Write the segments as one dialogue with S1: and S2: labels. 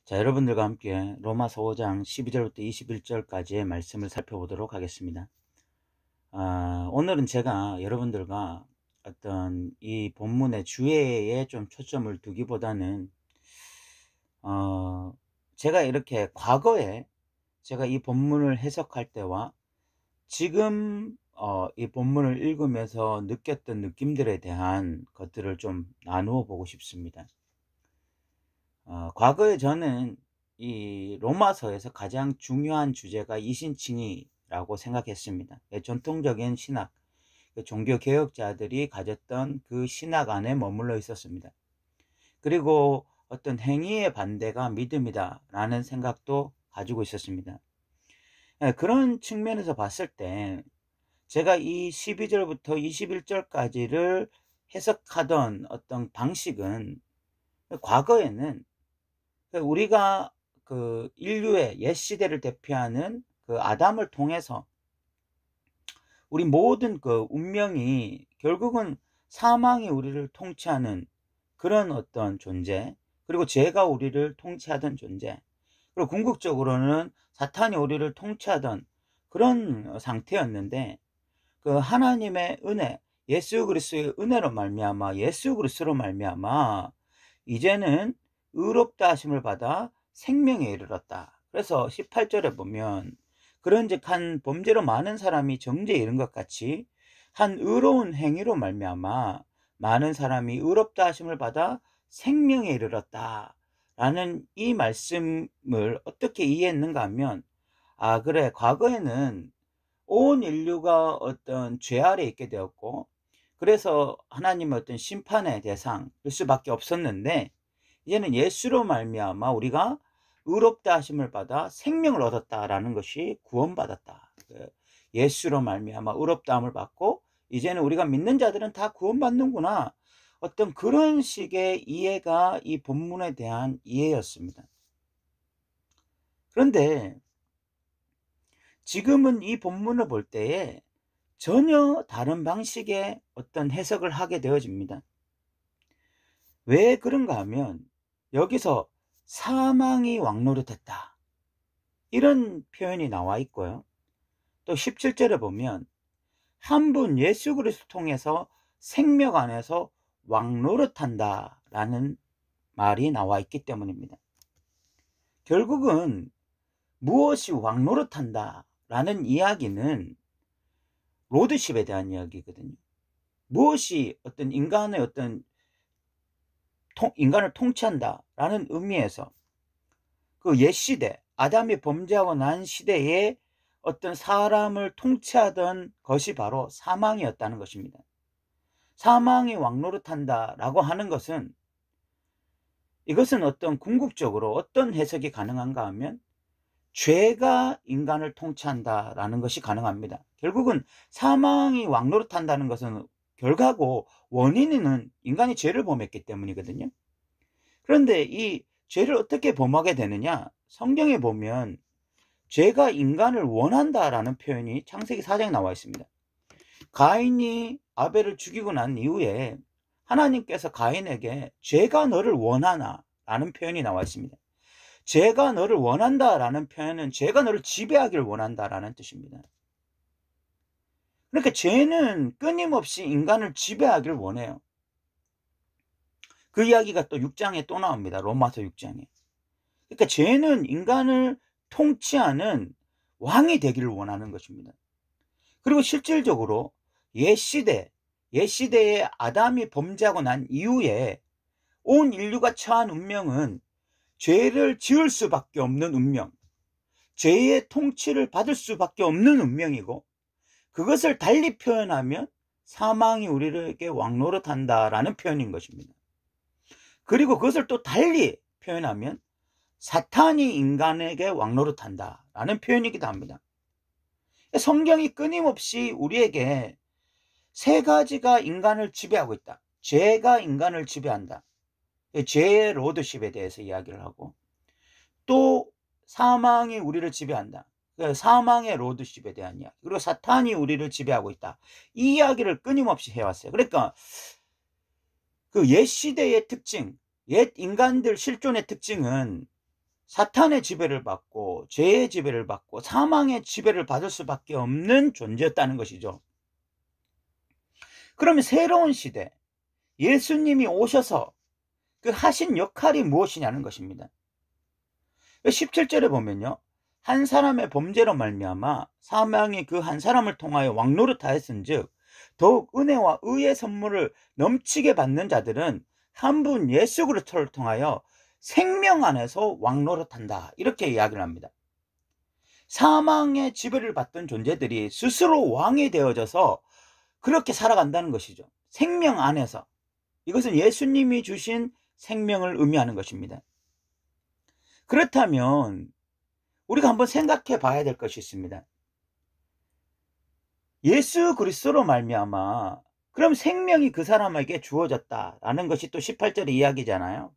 S1: 자, 여러분들과 함께 로마서 5장 12절부터 21절까지의 말씀을 살펴보도록 하겠습니다. 오늘은 제가 여러분들과 어떤 이 본문의 주제에 좀 초점을 두기보다는 어, 제가 이렇게 과거에 제가 이 본문을 해석할 때와 지금 이 본문을 읽으면서 느꼈던 느낌들에 대한 것들을 좀 나누어 보고 싶습니다. 과거에 저는 이 로마서에서 가장 중요한 주제가 이신칭의라고 생각했습니다. 전통적인 신학, 종교 개혁자들이 가졌던 그 신학 안에 머물러 있었습니다. 그리고 어떤 행위의 반대가 믿음이다라는 생각도 가지고 있었습니다. 그런 측면에서 봤을 때 제가 이 12절부터 21절까지를 해석하던 어떤 방식은 과거에는 우리가 그 인류의 옛 시대를 대표하는 그 아담을 통해서 우리 모든 그 운명이 결국은 사망이 우리를 통치하는 그런 어떤 존재, 그리고 죄가 우리를 통치하던 존재, 그리고 궁극적으로는 사탄이 우리를 통치하던 그런 상태였는데, 그 하나님의 은혜, 예수 그리스도의 은혜로 말미암아, 예수 그리스도로 말미암아 이제는 의롭다 하심을 받아 생명에 이르렀다. 그래서 18절에 보면 그런즉 한 범죄로 많은 사람이 정죄에 이른 것 같이 한 의로운 행위로 말미암아 많은 사람이 의롭다 하심을 받아 생명에 이르렀다 라는 이 말씀을 어떻게 이해했는가 하면, 그래, 과거에는 온 인류가 어떤 죄 아래 있게 되었고, 그래서 하나님의 어떤 심판의 대상일 수밖에 없었는데, 이제는 예수로 말미암아 우리가 의롭다 하심을 받아 생명을 얻었다라는 것이 구원받았다. 예수로 말미암아 의롭다함을 받고 이제는 우리가 믿는 자들은 다 구원받는구나. 어떤 그런 식의 이해가 이 본문에 대한 이해였습니다. 그런데 지금은 이 본문을 볼 때에 전혀 다른 방식의 어떤 해석을 하게 되어집니다. 왜 그런가 하면 여기서 사망이 왕노릇했다, 이런 표현이 나와 있고요. 또 17절에 보면 한 분 예수 그리스도 통해서 생명 안에서 왕노릇한다 라는 말이 나와 있기 때문입니다. 결국은 무엇이 왕노릇한다 라는 이야기는 로드십에 대한 이야기거든요. 무엇이 어떤 인간의 어떤 인간을 통치한다 라는 의미에서 그 옛 시대, 아담이 범죄하고 난 시대에 어떤 사람을 통치하던 것이 바로 사망이었다는 것입니다. 사망이 왕노릇한다라고 하는 것은, 이것은 어떤 궁극적으로 어떤 해석이 가능한가 하면 죄가 인간을 통치한다라는 것이 가능합니다. 결국은 사망이 왕노릇한다는 것은 결과고 원인은 인간이 죄를 범했기 때문이거든요. 그런데 이 죄를 어떻게 범하게 되느냐? 성경에 보면 죄가 인간을 원한다라는 표현이 창세기 4장에 나와 있습니다. 가인이 아벨을 죽이고 난 이후에 하나님께서 가인에게 죄가 너를 원하나 라는 표현이 나와 있습니다. 죄가 너를 원한다라는 표현은 죄가 너를 지배하기를 원한다라는 뜻입니다. 그러니까 죄는 끊임없이 인간을 지배하기를 원해요. 그 이야기가 또 6장에 또 나옵니다. 로마서 6장에. 그러니까 죄는 인간을 통치하는 왕이 되기를 원하는 것입니다. 그리고 실질적으로 옛 시대에 아담이 범죄하고 난 이후에 온 인류가 처한 운명은 죄를 지을 수밖에 없는 운명, 죄의 통치를 받을 수밖에 없는 운명이고, 그것을 달리 표현하면 사망이 우리에게 왕노릇한다라는 표현인 것입니다. 그리고 그것을 또 달리 표현하면 사탄이 인간에게 왕노릇한다라는 표현이기도 합니다. 성경이 끊임없이 우리에게 세 가지가 인간을 지배하고 있다. 죄가 인간을 지배한다. 죄의 로드십에 대해서 이야기를 하고, 또 사망이 우리를 지배한다. 사망의 로드십에 대한 이야기. 그리고 사탄이 우리를 지배하고 있다. 이 이야기를 끊임없이 해왔어요. 그러니까 그 옛 시대의 특징, 옛 인간들 실존의 특징은 사탄의 지배를 받고 죄의 지배를 받고 사망의 지배를 받을 수밖에 없는 존재였다는 것이죠. 그러면 새로운 시대, 예수님이 오셔서 그 하신 역할이 무엇이냐는 것입니다. 17절에 보면요, 한 사람의 범죄로 말미암아 사망이 그 한 사람을 통하여 왕노릇하였은즉 더욱 은혜와 의의 선물을 넘치게 받는 자들은 한 분 예수 그리스도를 통하여 생명 안에서 왕노릇한다, 이렇게 이야기를 합니다. 사망의 지배를 받던 존재들이 스스로 왕이 되어져서 그렇게 살아간다는 것이죠. 생명 안에서. 이것은 예수님이 주신 생명을 의미하는 것입니다. 그렇다면 우리가 한번 생각해 봐야 될 것이 있습니다. 예수 그리스도로 말미암아 그럼 생명이 그 사람에게 주어졌다라는 것이 또 18절의 이야기잖아요.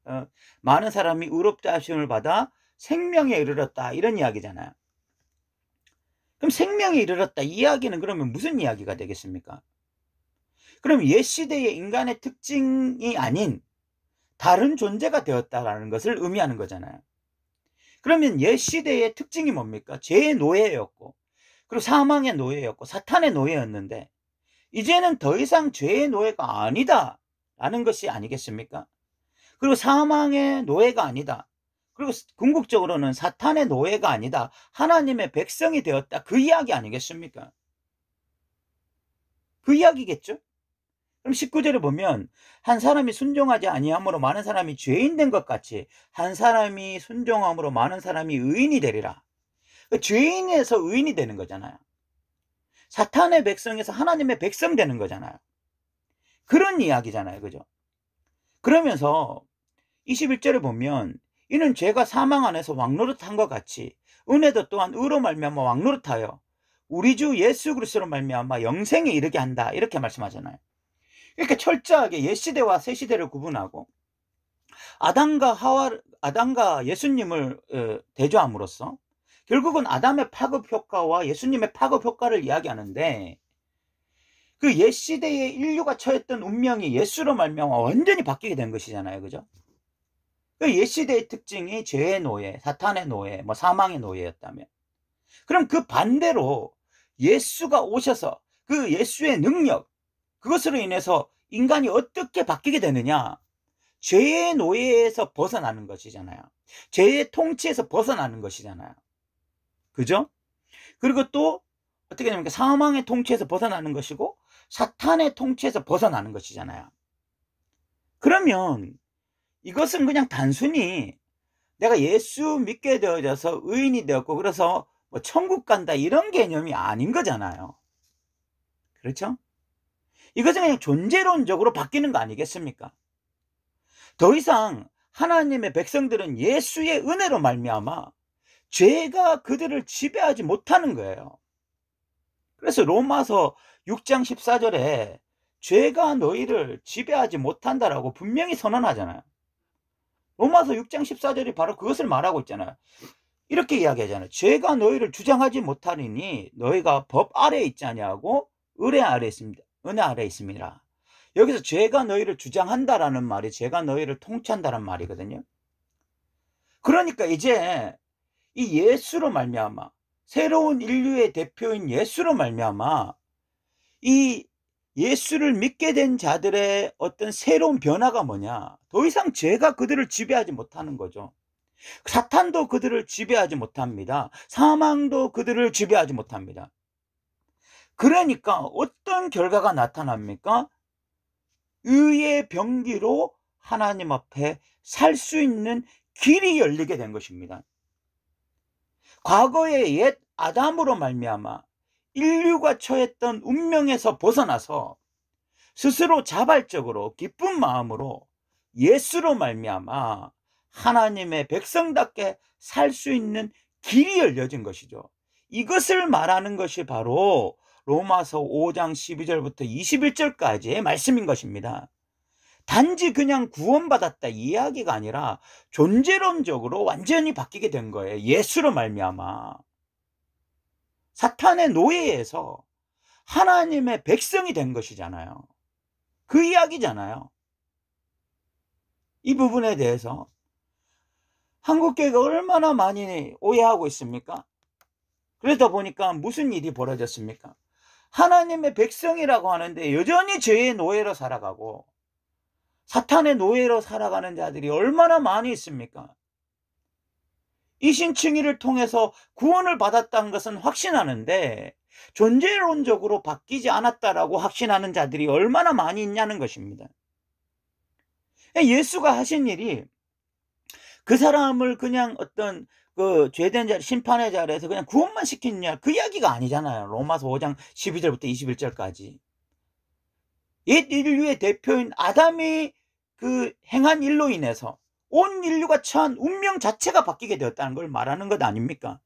S1: 많은 사람이 의롭다 하심을 받아 생명에 이르렀다, 이런 이야기잖아요. 그럼 생명에 이르렀다, 이 이야기는 그러면 무슨 이야기가 되겠습니까? 그럼 옛 시대의 인간의 특징이 아닌 다른 존재가 되었다라는 것을 의미하는 거잖아요. 그러면 옛 시대의 특징이 뭡니까? 죄의 노예였고, 그리고 사망의 노예였고, 사탄의 노예였는데, 이제는 더 이상 죄의 노예가 아니다라는 것이 아니겠습니까? 그리고 사망의 노예가 아니다, 그리고 궁극적으로는 사탄의 노예가 아니다, 하나님의 백성이 되었다, 그 이야기 아니겠습니까? 그 이야기겠죠? 그럼 19절에 보면 한 사람이 순종하지 아니함으로 많은 사람이 죄인 된 것 같이 한 사람이 순종함으로 많은 사람이 의인이 되리라. 죄인에서 의인이 되는 거잖아요. 사탄의 백성에서 하나님의 백성 되는 거잖아요. 그런 이야기잖아요. 그죠? 그러면서 21절에 보면 이는 죄가 사망 안에서 왕노릇한 것 같이 은혜도 또한 의로 말미암아 왕노릇하여 우리 주 예수 그리스도로 말미암아 영생에 이르게 한다, 이렇게 말씀하잖아요. 이렇게 철저하게 옛 시대와 새 시대를 구분하고 아담과 예수님을 대조함으로써 결국은 아담의 파급 효과와 예수님의 파급 효과를 이야기하는데, 그 옛 시대의 인류가 처했던 운명이 예수로 말미암아 완전히 바뀌게 된 것이잖아요. 그죠? 그 옛 시대의 특징이 죄의 노예, 사탄의 노예, 사망의 노예였다면, 그럼 그 반대로 예수가 오셔서 그 예수의 능력, 그것으로 인해서 인간이 어떻게 바뀌게 되느냐? 죄의 노예에서 벗어나는 것이잖아요. 죄의 통치에서 벗어나는 것이잖아요. 그죠? 그리고 또 어떻게 됩니까? 사망의 통치에서 벗어나는 것이고 사탄의 통치에서 벗어나는 것이잖아요. 그러면 이것은 그냥 단순히 내가 예수 믿게 되어져서 의인이 되었고 그래서 천국 간다, 이런 개념이 아닌 거잖아요. 그렇죠? 이것은 그냥 존재론적으로 바뀌는 거 아니겠습니까? 더 이상 하나님의 백성들은 예수의 은혜로 말미암아 죄가 그들을 지배하지 못하는 거예요. 그래서 로마서 6장 14절에 죄가 너희를 지배하지 못한다라고 분명히 선언하잖아요. 로마서 6장 14절이 바로 그것을 말하고 있잖아요. 이렇게 이야기하잖아요. 죄가 너희를 주장하지 못하리니 너희가 법 아래에 있지 아니하고 은혜 아래에 있습니다. 여기서 죄가 너희를 주장한다라는 말이 죄가 너희를 통치한다는 말이거든요. 그러니까 이제 이 예수로 말미암아, 새로운 인류의 대표인 예수로 말미암아 이 예수를 믿게 된 자들의 어떤 새로운 변화가 뭐냐? 더 이상 죄가 그들을 지배하지 못하는 거죠. 사탄도 그들을 지배하지 못합니다. 사망도 그들을 지배하지 못합니다. 그러니까 어떤 결과가 나타납니까? 의의 병기로 하나님 앞에 살 수 있는 길이 열리게 된 것입니다. 과거의 옛 아담으로 말미암아 인류가 처했던 운명에서 벗어나서 스스로 자발적으로 기쁜 마음으로 예수로 말미암아 하나님의 백성답게 살 수 있는 길이 열려진 것이죠. 이것을 말하는 것이 바로 로마서 5장 12절부터 21절까지의 말씀인 것입니다. 단지 그냥 구원받았다 이 이야기가 아니라 존재론적으로 완전히 바뀌게 된 거예요. 예수로 말미암아 사탄의 노예에서 하나님의 백성이 된 것이잖아요. 그 이야기잖아요. 이 부분에 대해서 한국교회가 얼마나 많이 오해하고 있습니까? 그러다 보니까 무슨 일이 벌어졌습니까? 하나님의 백성이라고 하는데 여전히 죄의 노예로 살아가고 사탄의 노예로 살아가는 자들이 얼마나 많이 있습니까? 이신칭의를 통해서 구원을 받았다는 것은 확신하는데 존재론적으로 바뀌지 않았다라고 확신하는 자들이 얼마나 많이 있냐는 것입니다. 예수가 하신 일이 그 사람을 그냥 어떤 그 죄된 자, 심판의 자리에서 그냥 구원만 시켰냐, 그 이야기가 아니잖아요. 로마서 5장 12절부터 21절까지. 옛 인류의 대표인 아담이 그 행한 일로 인해서 온 인류가 처한 운명 자체가 바뀌게 되었다는 걸 말하는 것 아닙니까?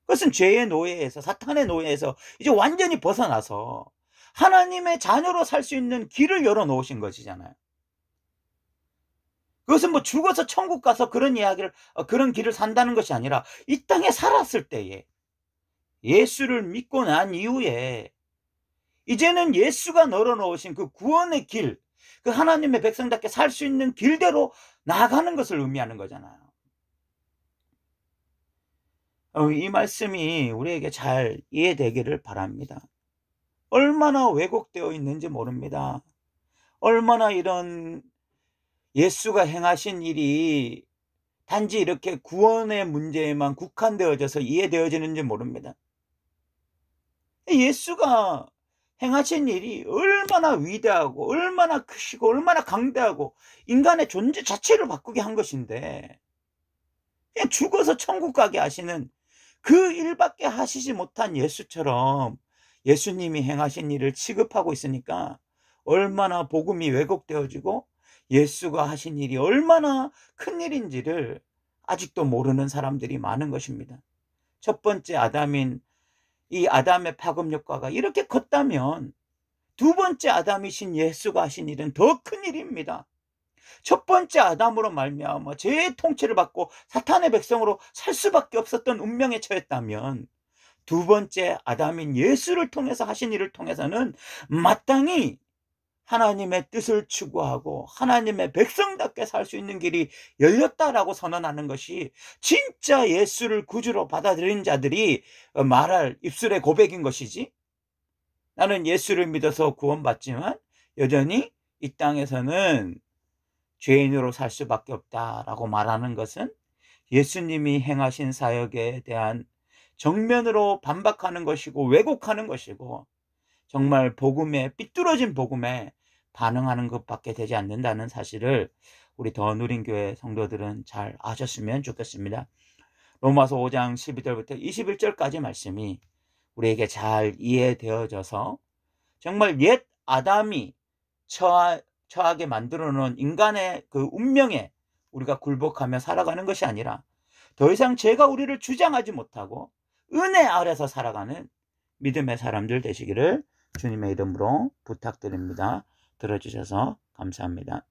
S1: 그것은 죄의 노예에서, 사탄의 노예에서 이제 완전히 벗어나서 하나님의 자녀로 살 수 있는 길을 열어놓으신 것이잖아요. 그것은 뭐 죽어서 천국 가서 그런 이야기를, 그런 길을 산다는 것이 아니라 이 땅에 살았을 때에 예수를 믿고 난 이후에 이제는 예수가 널어놓으신 그 구원의 길, 그 하나님의 백성답게 살 수 있는 길대로 나아가는 것을 의미하는 거잖아요. 이 말씀이 우리에게 잘 이해되기를 바랍니다. 얼마나 왜곡되어 있는지 모릅니다. 얼마나 이런 예수가 행하신 일이 단지 이렇게 구원의 문제에만 국한되어져서 이해되어지는지 모릅니다. 예수가 행하신 일이 얼마나 위대하고 얼마나 크시고 얼마나 강대하고 인간의 존재 자체를 바꾸게 한 것인데 그냥 죽어서 천국 가게 하시는 그 일밖에 하시지 못한 예수처럼 예수님이 행하신 일을 취급하고 있으니까 얼마나 복음이 왜곡되어지고 예수가 하신 일이 얼마나 큰 일인지를 아직도 모르는 사람들이 많은 것입니다. 첫 번째 아담인 이 아담의 파급 효과가 이렇게 컸다면 두 번째 아담이신 예수가 하신 일은 더 큰 일입니다. 첫 번째 아담으로 말미암아 죄의 통치를 받고 사탄의 백성으로 살 수밖에 없었던 운명에 처했다면 두 번째 아담인 예수를 통해서 하신 일을 통해서는 마땅히 하나님의 뜻을 추구하고 하나님의 백성답게 살 수 있는 길이 열렸다라고 선언하는 것이 진짜 예수를 구주로 받아들인 자들이 말할 입술의 고백인 것이지, 나는 예수를 믿어서 구원받지만 여전히 이 땅에서는 죄인으로 살 수밖에 없다라고 말하는 것은 예수님이 행하신 사역에 대한 정면으로 반박하는 것이고 왜곡하는 것이고 정말 복음에, 삐뚤어진 복음에 반응하는 것밖에 되지 않는다는 사실을 우리 더 누린 교회 성도들은 잘 아셨으면 좋겠습니다. 로마서 5장 12절부터 21절까지 말씀이 우리에게 잘 이해되어져서 정말 옛 아담이 처하게 만들어 놓은 인간의 그 운명에 우리가 굴복하며 살아가는 것이 아니라 더 이상 죄가 우리를 주장하지 못하고 은혜 아래서 살아가는 믿음의 사람들 되시기를 주님의 이름으로 부탁드립니다. 들어주셔서 감사합니다.